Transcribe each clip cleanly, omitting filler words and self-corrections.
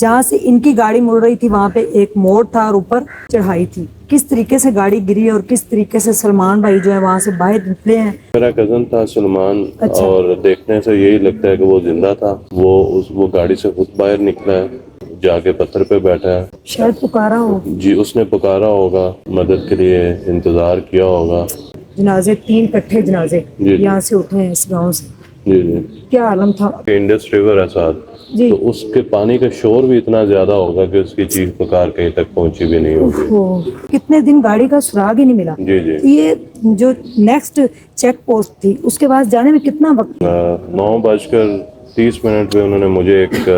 جہاں سے ان کی گاڑی مڑ رہی تھی وہاں پہ ایک موڑ تھا اور اوپر چڑھائی تھی. کس طریقے سے گاڑی گری اور کس طریقے سے سلمان بھائی جو ہے وہاں سے باہر نکلے ہیں. میرا کزن تھا سلمان. اچھا. اور دیکھنے سے یہی لگتا ہے کہ وہ زندہ تھا. وہ گاڑی سے خود باہر نکلا ہے, جا کے پتھر پہ بیٹھا ہے. شاید پکارا ہو. جی اس نے پکارا ہوگا, مدد کے لیے انتظار کیا ہوگا. جنازے 3 کٹھے جنازے جی یہاں سے اٹھے ہیں اس گاؤں سے. جی جی کیا عالم تھا. انڈس ریور ہے ساتھ, جی. تو اس کے پانی کا شور بھی اتنا زیادہ ہوگا کہ اس کی چیخ پکار کہیں تک پہنچی بھی نہیں ہوگی. کتنے دن گاڑی کا سراغ ہی نہیں ملا. جی جی. یہ جو نیکسٹ چیک پوسٹ تھی اس کے بعد جانے میں کتنا وقت. 9:30 پہ انہوں نے مجھے ایک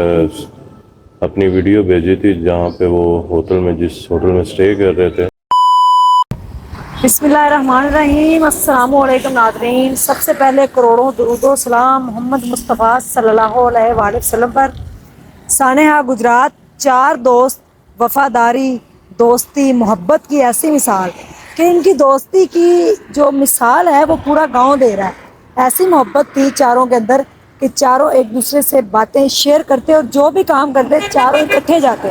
اپنی ویڈیو بھیجی تھی جہاں پہ وہ جس ہوٹل میں اسٹے کر رہے تھے. بسم اللہ الرحمن الرحیم. السلام علیکم ناظرین. سب سے پہلے کروڑوں درود و سلام محمد مصطفیٰ صلی اللہ علیہ وآلہ وسلم پر. سانحہ گجرات 4 دوست, وفاداری, دوستی, محبت کی ایسی مثال کہ ان کی دوستی کی جو مثال ہے وہ پورا گاؤں دے رہا ہے. ایسی محبت تھی چاروں کے اندر کہ چاروں ایک دوسرے سے باتیں شیئر کرتے اور جو بھی کام کرتے چاروں اکٹھے جاتے,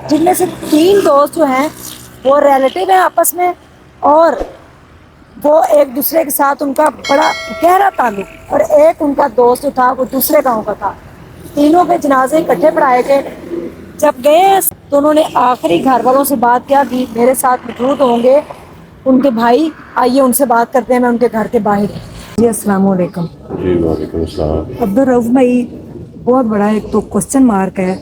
جن میں سے 3 دوست جو ہیں وہ ریلیٹیو ہیں آپس میں, اور وہ ایک دوسرے کے ساتھ ان کا بڑا گہرا تعلق, اور ایک ان کا دوست جو تھا وہ دوسرے گاؤں کا تھا. تینوں کے جنازے اکٹھے پڑھائے گئے. جب گئے تو انہوں نے آخری گھر والوں سے بات کیا کہ میرے ساتھ موجود ہوں گے ان کے بھائی, آئیے ان سے بات کرتے ہیں, میں ان کے گھر کے باہر. جی السلام علیکم. جی وعلیکم السلام. عبدالرؤف بھائی, بہت بڑا ایک تو کوشچن مارک ہے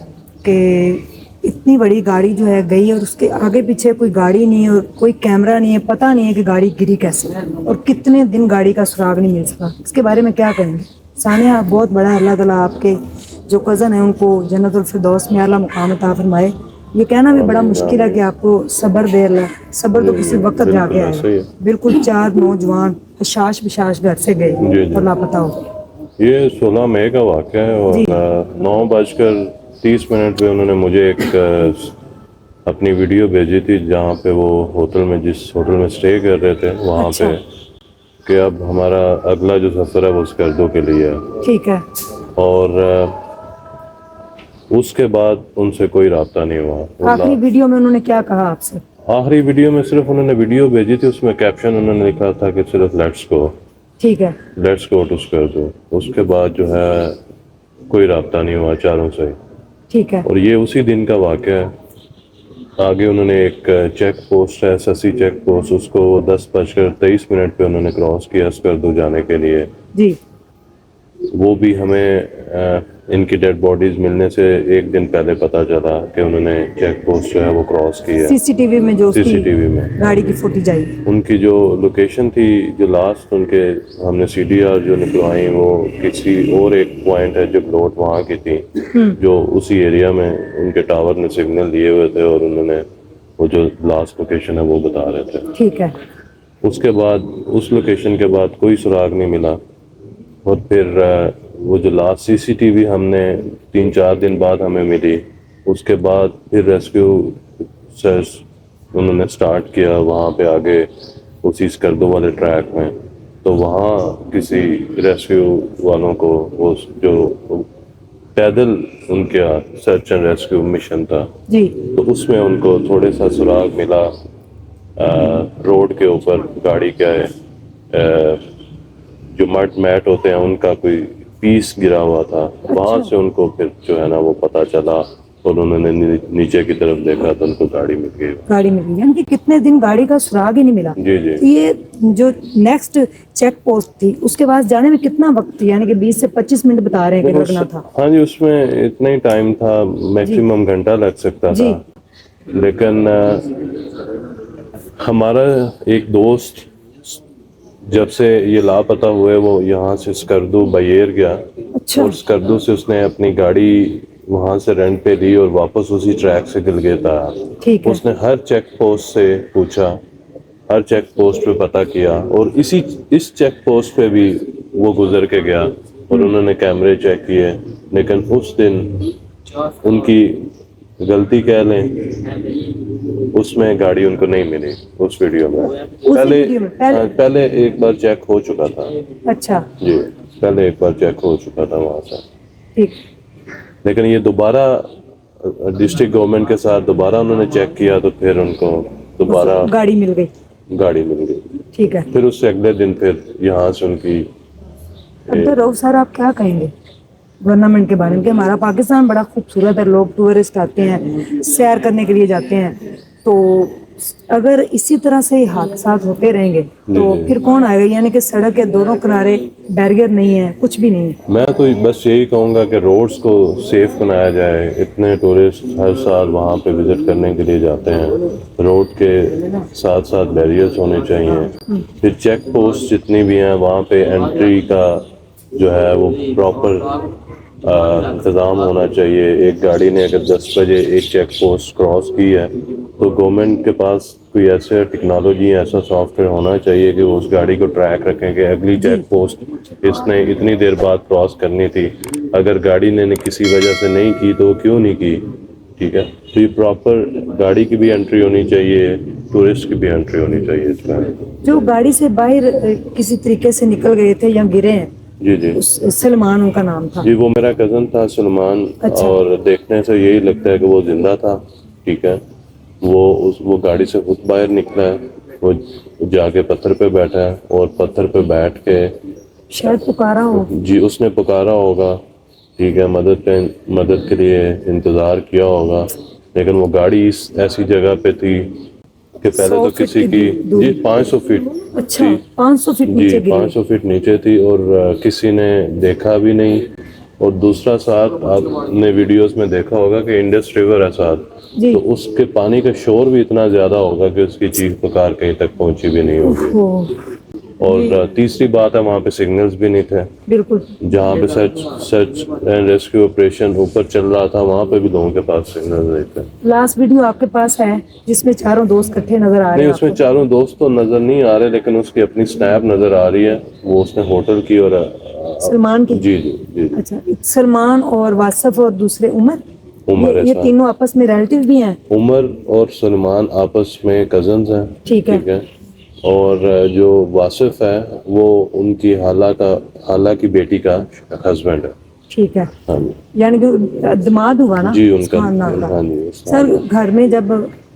کہ اتنی بڑی گاڑی جو ہے گئی اور اس کے آگے پیچھے کوئی گاڑی نہیں ہے اور کوئی کیمرہ نہیں ہے, پتہ نہیں ہے کہ گاڑی گری کیسے اور کتنے دن گاڑی کا سراغ نہیں مل سکا. اس کے بارے میں کیا کہیں گے. سانحہ بہت بڑا ہے, اللہ تعالیٰ آپ کے جو کزن ہیں ان کو جنت الفردوس میں اعلیٰ مقام عطا فرمائے. یہ کہنا بھی بڑا مشکل ہے کہ آپ کو صبر دے اللہ. صبر تو کسی وقت جا کے آئے. بالکل 4 نوجوان حشاش بشاش گھر سے گئے اور لاپتہ ہو. یہ 16 مئی کا واقعہ ہے اور 9:30 پہ انہوں نے مجھے ایک اپنی ویڈیو بھیجی تھی جہاں پہ وہ جس ہوٹل میں اسٹے کر رہے تھے وہاں پہ, کہ اب ہمارا اگلا جو سفر ہے وہ اسکردو کے لیے ہے. ٹھیک ہے. اور اس کے بعد ان سے کوئی رابطہ نہیں ہوا. آخری ویڈیو میں انہوں نے کیا کہا آپ سے. آخری ویڈیو میں صرف انہوں نے ویڈیو بھیجی تھی, اس میں کیپشن انہوں نے لکھا تھا کہ صرف لیٹس گو. ٹھیک ہے. Let's go to Skardu. اس کے بعد جو ہے کوئی رابطہ نہیں ہوا چاروں سے. ٹھیک ہے. اور یہ اسی دن کا واقعہ ہے. آگے انہوں نے ایک چیک پوسٹ ہے, سسی چیک پوسٹ, اس کو 10:23 پہ انہوں نے کراس کیا اسکردو جانے کے لیے. جی. وہ بھی ہمیں ان کی ڈیڈ باڈیز ملنے سے 1 دن پہلے پتہ چلا کہ انہوں نے چیک پوسٹ جو ہے وہ کراس کی ہے. CCTV میں جو CCTV میں گاڑی کی فوٹیج آئی, ان کی جو لوکیشن تھی, جو لاسٹ ان کے ہم نے CDR جو نکلوائیں وہ کسی اور ایک پوائنٹ ہے جو بلوٹ وہاں کی تھی, جو اسی ایریا میں ان کے ٹاور نے سگنل دیے ہوئے تھے اور انہوں نے وہ جو لاسٹ لوکیشن ہے وہ بتا رہے تھے. ٹھیک ہے. اس کے بعد اس لوکیشن کے بعد کوئی سراغ نہیں ملا. اور پھر وہ جو لاسٹ CCTV ہم نے 3-4 دن بعد ہمیں ملی, اس کے بعد پھر ریسکیو سرچ انہوں نے سٹارٹ کیا وہاں پہ آگے اسی اسکردو والے ٹریک میں. تو وہاں کسی ریسکیو والوں کو وہ جو پیدل ان کا سرچ اینڈ ریسکیو مشن تھا, تو اس میں ان کو تھوڑے سا سراغ ملا روڈ کے اوپر گاڑی کا جو میٹ ہوتے ہیں ان کا کوئی پیس گرا ہوا تھا. وہاں سے ان کو پھر جو ہے نا وہ پتہ چلا اور انہوں نے نیچے کی طرف دیکھا تو ان کو گاڑی مل گئی. گاڑی مل گئی, یعنی کہ کتنے دن گاڑی کا سراغ ہی نہیں ملا. جی جی. یہ جو نیکسٹ چیک پوسٹ تھی اس کے بعد جانے میں کتنا وقت تھی, یعنی کہ 20 سے 25 منٹ بتا رہے ہیں کہ لگنا تھا. ہاں جی, اس میں اتنا ہی ٹائم تھا, میکسیمم گھنٹہ لگ سکتا تھا. لیکن ہمارا ایک دوست جب سے یہ لاپتہ ہوئے وہ یہاں سے اسکردو بیر گیا, اور اسکردو سے اس نے اپنی گاڑی وہاں سے رینٹ پہ لی اور واپس اسی ٹریک سے گلگت آیا. اس نے ہر چیک پوسٹ سے پوچھا, ہر چیک پوسٹ پہ پتہ کیا, اور اس چیک پوسٹ پہ بھی وہ گزر کے گیا اور انہوں نے کیمرے چیک کیے. لیکن اس دن ان کی غلطی کہہ لیں, اس میں گاڑی ان کو نہیں ملی. اس ویڈیو میں پہلے ایک بار چیک ہو چکا تھا. اچھا جی, پہلے ایک بار چیک ہو چکا تھا وہاں سے. لیکن یہ دوبارہ ڈسٹرکٹ گورنمنٹ کے ساتھ دوبارہ انہوں نے چیک کیا تو پھر ان کو دوبارہ گاڑی مل گئی. گاڑی مل گئی. ٹھیک ہے. پھر اس سے اگلے دن پھر یہاں سے ان کی. عبد الرؤف سر آپ کیا کہیں گے گورنمنٹ کے بارے میں کہ ہمارا پاکستان بڑا خوبصورت ہے, لوگ ٹورسٹ آتے ہیں, سیر کرنے کے لیے جاتے ہیں, تو اگر اسی طرح سے حادثات ہوتے رہیں گے تو پھر کون آئے گا؟ یعنی کہ سڑک کے دونوں کنارے بیریئر نہیں ہے, کچھ بھی نہیں ہے. میں تو بس یہی کہوں گا کہ روڈز کو سیف بنایا جائے. اتنے ٹورسٹ ہر سال وہاں پہ وزٹ کرنے کے لیے جاتے ہیں, روڈ کے ساتھ ساتھ بیریئرز ہونے چاہیے. پھر چیک پوسٹ جتنی بھی ہیں وہاں پہ انٹری کا جو ہے وہ پراپر انتظام ہونا چاہیے. ایک گاڑی نے اگر 10 بجے ایک چیک پوسٹ کراس کی ہے تو گورنمنٹ کے پاس کوئی ایسا ٹیکنالوجی, ایسا سافٹ ویئر ہونا چاہیے کہ اس گاڑی کو ٹریک رکھیں کہ اگلی چیک پوسٹ اس نے اتنی دیر بعد کراس کرنی تھی. اگر گاڑی نے کسی وجہ سے نہیں کی تو وہ کیوں نہیں کی. ٹھیک ہے, تو یہ پراپر گاڑی کی بھی انٹری ہونی چاہیے, ٹورسٹ کی بھی انٹری ہونی چاہیے اس میں. جو گاڑی سے باہر کسی طریقے سے نکل گئے تھے یا گرے ہیں, جی سلمان ان کا نام تھا. جی وہ میرا کزن تھا سلمان. اچھا. اور دیکھنے سے یہی لگتا ہے کہ وہ زندہ تھا. ٹھیک ہے, وہ گاڑی سے خود باہر نکلا ہے, وہ جا کے پتھر پہ بیٹھا ہے اور پتھر پہ بیٹھ کے شاید پکارا ہو. جی اس نے پکارا ہوگا. ٹھیک ہے, مدد کے لیے انتظار کیا ہوگا, لیکن وہ گاڑی ایسی جگہ پہ تھی کہ پہلے تو کسی کی 500 فٹ. اچھا 500 فٹ نیچے جی 500 فٹ نیچے تھی اور کسی نے دیکھا بھی نہیں. اور دوسرا ساتھ آپ نے ویڈیوز میں دیکھا ہوگا کہ انڈس ریور ہے ساتھ, تو اس کے پانی کا شور بھی اتنا زیادہ ہوگا کہ اس کی چیخ پکار کہیں تک پہنچی بھی نہیں ہوگی. اور تیسری بات ہے وہاں پہ سگنلز بھی نہیں تھے. بالکل. جہاں پہ سرچ اینڈ ریسکیو آپریشن اوپر چل رہا تھا وہاں پہ بھی لوگوں کے پاس سگنلز نہیں تھے. لاسٹ ویڈیو آپ کے پاس ہے جس میں چاروں دوست اکٹھے نظر آ رہے ہیں؟ نہیں, اس میں چاروں دوست تو نظر نہیں آ رہے, لیکن اس کی اپنی سنیپ نظر آ رہی ہے. وہ اس نے ہوٹل کی اور سلمان کی. جی. اچھا, سلمان اور واصف اور دوسرے عمر, یہ تینوں آپس میں ریلیٹیو بھی ہیں. عمر اور سلمان آپس میں کزنز ہیں. ٹھیک ہے. اور جو واصف ہے وہ ان کی خالہ کی بیٹی کا ہسبینڈ ہے. ٹھیک ہے. ہاں جی. یعنی کہ دماد ہوا نا. جی ان کا. ہاں جی. سر گھر میں جب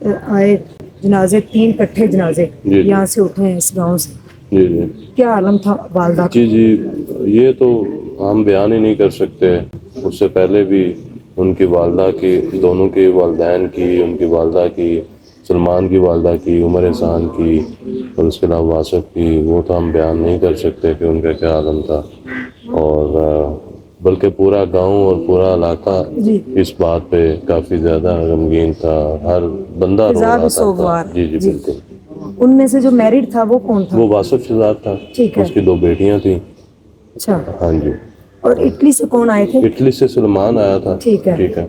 آئے جنازے, 3 کٹھے جنازے یہاں سے اٹھے ہیں اس گاؤں سے, جی کیا عالم تھا والدہ؟ جی یہ تو ہم بیان ہی نہیں کر سکتے. اس سے پہلے بھی ان کی والدہ کی, دونوں کے والدین کی, ان کی والدہ کی, سلمان کی والدہ کی, عمر احسان کی, اور اس کے علاوہ واصف کی, وہ تو ہم بیان نہیں کر سکتے کہ ان کا کیا عالم تھا. اور بلکہ پورا گاؤں اور پورا علاقہ اس بات پہ کافی زیادہ غمگین تھا. ہر بندہ رو رہا تھا. جی بالکل. ان میں سے جو میرڈ تھا وہ کون تھا؟ وہ واصف شہزاد تھا. اس کی 2 بیٹیاں تھیں. اچھا. ہاں جی. اور اٹلی سے کون آئے تھے؟ اٹلی سے سلمان آیا تھا. ٹھیک ہے.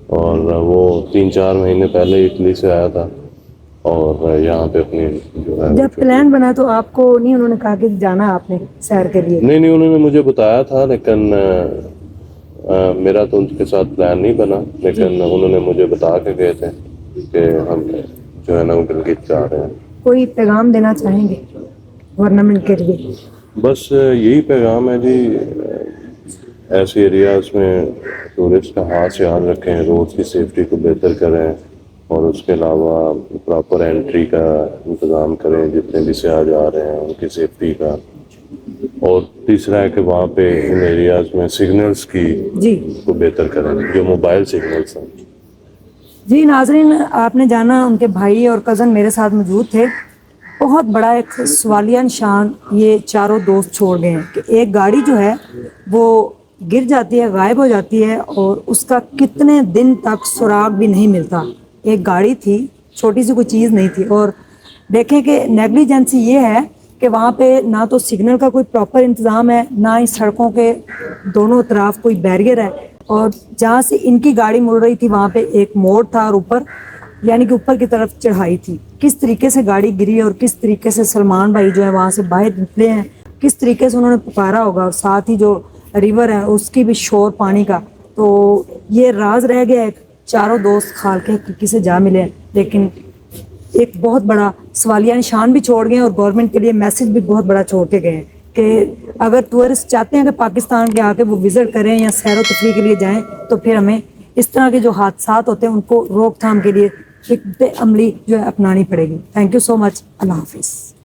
اور وہ 3-4 مہینے پہلے اٹلی سے آیا تھا اور یہاں پہ اپنی جو ہے. جب پلان بنا تو آپ کو نہیں انہوں نے کہا کہ جانا آپ نے سیر کے لیے؟ نہیں, انہوں نے مجھے بتایا تھا, لیکن میرا تو ان کے ساتھ پلان نہیں بنا. لیکن انہوں نے مجھے بتا کے گئے تھے کہ ہم جو ہے نا وہ گلگت جا رہے ہیں. کوئی پیغام دینا چاہیں گے گورنمنٹ کے لیے؟ بس یہی پیغام ہے جی, ایسے ایریاز میں ٹورسٹ کا خاص خیال رکھیں, روڈ کی سیفٹی کو بہتر کریں, اور اس کے علاوہ پراپر انٹری کا انتظام کریں جتنے بھی سیاح جا رہے ہیں ان کی سیفٹی کا. اور تیسرا ہے کہ وہاں پہ ان ایریاز میں سگنلز کی کو بہتر کریں, جو موبائل سگنلز ہیں. جی ناظرین, آپ نے جانا ان کے بھائی اور کزن میرے ساتھ موجود تھے. بہت بڑا ایک سوالیہ نشان یہ چاروں دوست چھوڑ گئے ہیں کہ ایک گاڑی جو ہے وہ گر جاتی ہے, غائب ہو جاتی ہے, اور اس کا کتنے دن تک سراغ بھی نہیں ملتا. ایک گاڑی تھی, چھوٹی سی کوئی چیز نہیں تھی. اور دیکھیں کہ نیگلیجنسی یہ ہے کہ وہاں پہ نہ تو سگنل کا کوئی پراپر انتظام ہے, نہ ہی سڑکوں کے دونوں اطراف کوئی بیریئر ہے. اور جہاں سے ان کی گاڑی مڑ رہی تھی وہاں پہ ایک موڑ تھا, اور اوپر یعنی کہ اوپر کی طرف چڑھائی تھی. کس طریقے سے گاڑی گری اور کس طریقے سے سلمان بھائی جو ہے وہاں سے باہر نکلے ہیں, کس طریقے سے انہوں نے پکارا ہوگا, اور ساتھ ہی جو ریور ہے اس کی بھی شور پانی کا, تو یہ راز رہ گیا ہے. چاروں دوست کھال کے حقیقی سے جا ملے, لیکن ایک بہت بڑا سوالیہ نشان بھی چھوڑ گئے, اور گورنمنٹ کے لیے میسج بھی بہت بڑا چھوڑ کے گئے ہیں کہ اگر ٹورسٹ چاہتے ہیں کہ پاکستان کے آ کے وہ وزٹ کریں یا سیر و تفریح کے لیے جائیں تو پھر ہمیں اس طرح کے جو حادثات ہوتے ہیں ان کو روک تھام کے لیے حکمت عملی جو ہے اپنانی پڑے گی. تھینک یو سو مچ. اللہ حافظ.